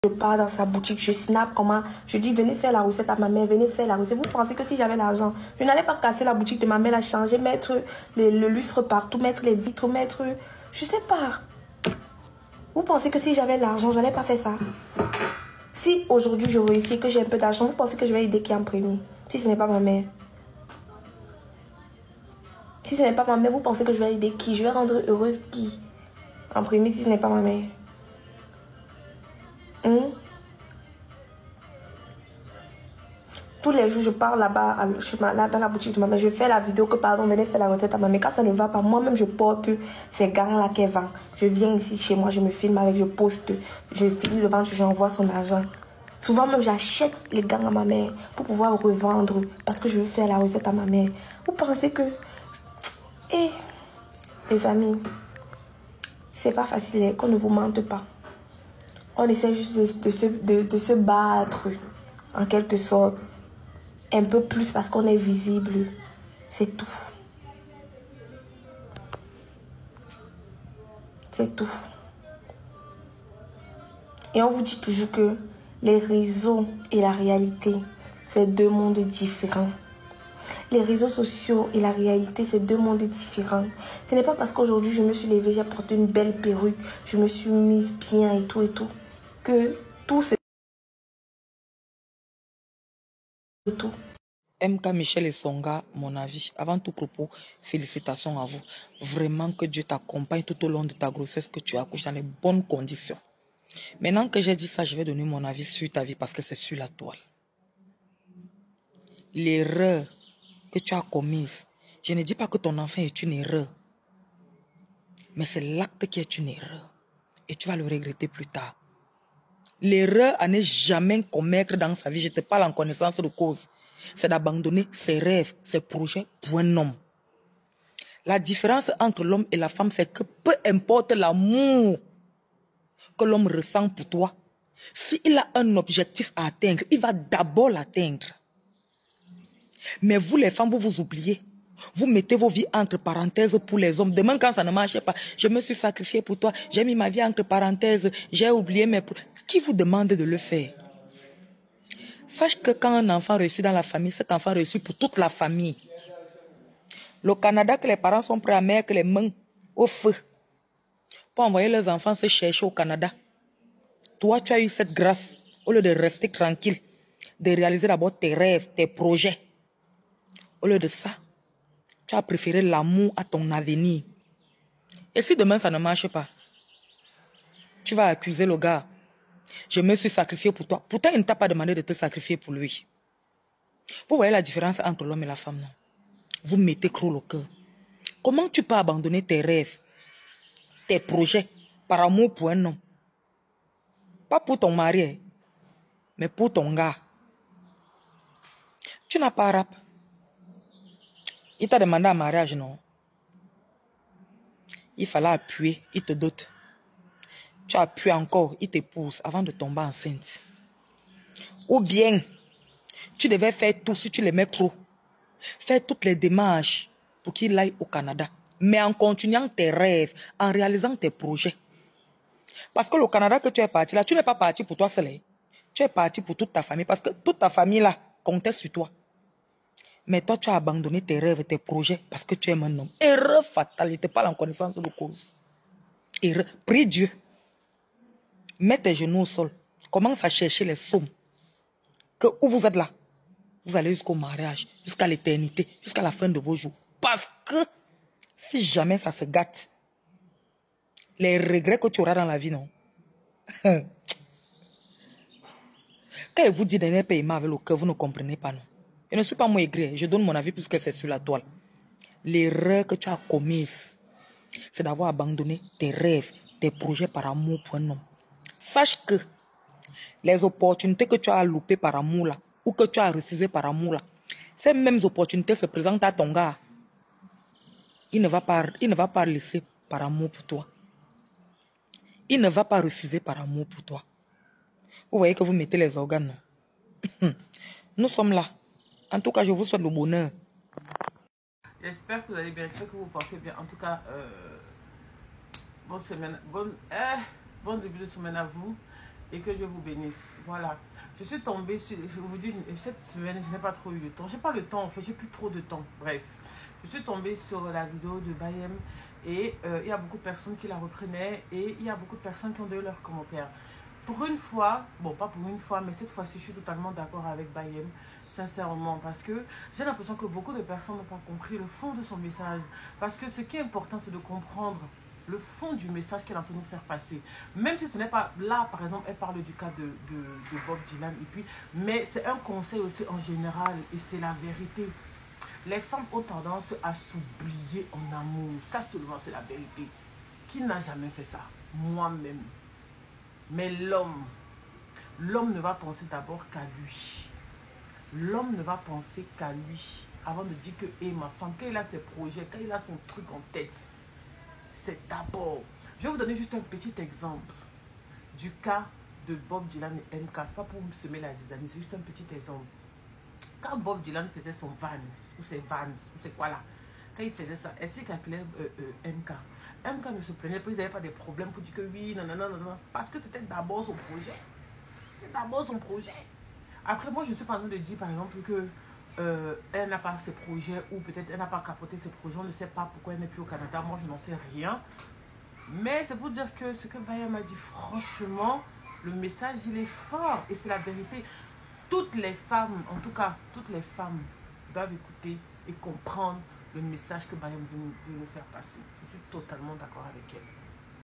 Je pars dans sa boutique, je snap comment, je dis venez faire la recette à ma mère, venez faire la recette. Vous pensez que si j'avais l'argent, je n'allais pas casser la boutique de ma mère, la changer, mettre le lustre partout, mettre les vitres, mettre... Je sais pas. Vous pensez que si j'avais l'argent, j'allais pas faire ça? Si aujourd'hui je réussis, que j'ai un peu d'argent, vous pensez que je vais aider qui en premier? Si ce n'est pas ma mère. Si ce n'est pas ma mère, vous pensez que je vais aider qui? Je vais rendre heureuse qui en premier si ce n'est pas ma mère? Tous les jours, je pars là-bas, dans la boutique de ma mère. Je fais la vidéo que, pardon, venez faire la recette à ma mère. Quand ça ne va pas, moi-même, je porte ces gants-là qu'elle vend. Je viens ici chez moi, je me filme avec, je poste. Je finis le ventre, j'envoie son argent. Souvent même, j'achète les gants à ma mère pour pouvoir revendre parce que je veux faire la recette à ma mère. Vous pensez que... les amis, c'est pas facile, qu'on ne vous mente pas. On essaie juste de se battre, en quelque sorte. Un peu plus parce qu'on est visible. C'est tout. C'est tout. Et on vous dit toujours que les réseaux et la réalité, c'est deux mondes différents. Les réseaux sociaux et la réalité, c'est deux mondes différents. Ce n'est pas parce qu'aujourd'hui je me suis levée, j'ai porté une belle perruque, je me suis mise bien et tout, que tout c'est tout. MK Michel et Songa, mon avis, avant tout propos, félicitations à vous. Vraiment que Dieu t'accompagne tout au long de ta grossesse, que tu accouches dans les bonnes conditions. Maintenant que j'ai dit ça, je vais donner mon avis sur ta vie parce que c'est sur la toile. L'erreur que tu as commise, je ne dis pas que ton enfant est une erreur, mais c'est l'acte qui est une erreur. Et tu vas le regretter plus tard. L'erreur à ne jamais commettre dans sa vie, je te parle en connaissance de cause, c'est d'abandonner ses rêves, ses projets pour un homme. La différence entre l'homme et la femme, c'est que peu importe l'amour que l'homme ressent pour toi, s'il a un objectif à atteindre, il va d'abord l'atteindre. Mais vous les femmes, vous vous oubliez. Vous mettez vos vies entre parenthèses pour les hommes. Demain, quand ça ne marchait pas, je me suis sacrifié pour toi, j'ai mis ma vie entre parenthèses, j'ai oublié mes... Qui vous demande de le faire? Sache que quand un enfant réussit dans la famille, cet enfant réussit pour toute la famille. Le Canada, que les parents sont prêts à mettre les mains au feu pour envoyer leurs enfants se chercher au Canada. Toi, tu as eu cette grâce, au lieu de rester tranquille, de réaliser d'abord tes rêves, tes projets. Au lieu de ça, tu as préféré l'amour à ton avenir. Et si demain ça ne marche pas, tu vas accuser le gars. Je me suis sacrifié pour toi. Pourtant, il ne t'a pas demandé de te sacrifier pour lui. Vous voyez la différence entre l'homme et la femme, non? Vous mettez trop le cœur. Comment tu peux abandonner tes rêves, tes projets, par amour pour un homme? Pas pour ton mari, mais pour ton gars. Tu n'as pas rap. Il t'a demandé un mariage, non? Il fallait appuyer, il te dote. Tu appuies encore, il t'épouse avant de tomber enceinte. Ou bien, tu devais faire tout si tu l'aimais trop. Faire toutes les démarches pour qu'il aille au Canada. Mais en continuant tes rêves, en réalisant tes projets. Parce que le Canada que tu es parti là, tu n'es pas parti pour toi seul. Tu es parti pour toute ta famille. Parce que toute ta famille là comptait sur toi. Mais toi, tu as abandonné tes rêves, tes projets parce que tu aimes un homme. Erreur fatale. Je te parle en connaissance de cause. Erreur. Prie Dieu. Mets tes genoux au sol. Commence à chercher les sommes. Que où vous êtes là, vous allez jusqu'au mariage, jusqu'à l'éternité, jusqu'à la fin de vos jours. Parce que si jamais ça se gâte, les regrets que tu auras dans la vie, non. Quand il vous dit de ne pas aimer avec le cœur, vous ne comprenez pas, non. Je ne suis pas moi aigri, je donne mon avis puisque c'est sur la toile. L'erreur que tu as commise, c'est d'avoir abandonné tes rêves, tes projets par amour pour un homme. Sache que les opportunités que tu as loupées par amour là, ou que tu as refusées par amour là, ces mêmes opportunités se présentent à ton gars. Il ne va pas laisser par amour pour toi. Il ne va pas refuser par amour pour toi. Vous voyez que vous mettez les organes. Nous sommes là. En tout cas, je vous souhaite le bonheur. J'espère que vous allez bien, j'espère que vous portez bien. En tout cas, bonne semaine, bon début de semaine à vous. et que Dieu vous bénisse. Voilà. Je suis tombée sur... Je vous dis, cette semaine, je n'ai pas trop eu le temps. J'ai pas le temps, en fait. J'ai plus trop de temps. Bref. Je suis tombée sur la vidéo de Bayem et il y a beaucoup de personnes qui la reprenaient et il y a beaucoup de personnes qui ont donné leurs commentaires. Pour une fois, bon, pas pour une fois, mais cette fois-ci, je suis totalement d'accord avec Bayem, sincèrement, parce que j'ai l'impression que beaucoup de personnes n'ont pas compris le fond de son message. Parce que ce qui est important, c'est de comprendre le fond du message qu'elle est en train de nous faire passer. Même si ce n'est pas là, par exemple, elle parle du cas de Bob Dylan, et puis, mais c'est un conseil aussi en général, et c'est la vérité. Les femmes ont tendance à s'oublier en amour. Ça seulement, c'est la vérité. Qui n'a jamais fait ça? Moi-même. Mais l'homme ne va penser d'abord qu'à lui. L'homme ne va penser qu'à lui avant de dire que, hé, ma femme, quand il a ses projets, quand il a son truc en tête, c'est d'abord. Je vais vous donner juste un petit exemple du cas de Bob Dylan et MK. C'est pas pour me semer la zizanie, c'est juste un petit exemple. Quand Bob Dylan faisait son Vans, ou ses Vans, ou c'est quoi là, quand il faisait ça, est-ce qu'il calculait MK? MK ne se plaignait pas, ils n'avaient pas des problèmes pour dire que oui, non, non, non, non, parce que c'était d'abord son projet. C'était d'abord son projet. Après, moi, je suis pas en train de dire, par exemple, que elle n'a pas ses projets, ou peut-être elle n'a pas capoté ses projets, on ne sait pas pourquoi elle n'est plus au Canada, moi, je n'en sais rien. Mais c'est pour dire que ce que Bayem m'a dit, franchement, le message, il est fort, et c'est la vérité. Toutes les femmes, en tout cas, toutes les femmes doivent écouter et comprendre le message que Bayem veut nous faire passer. Je suis totalement d'accord avec elle.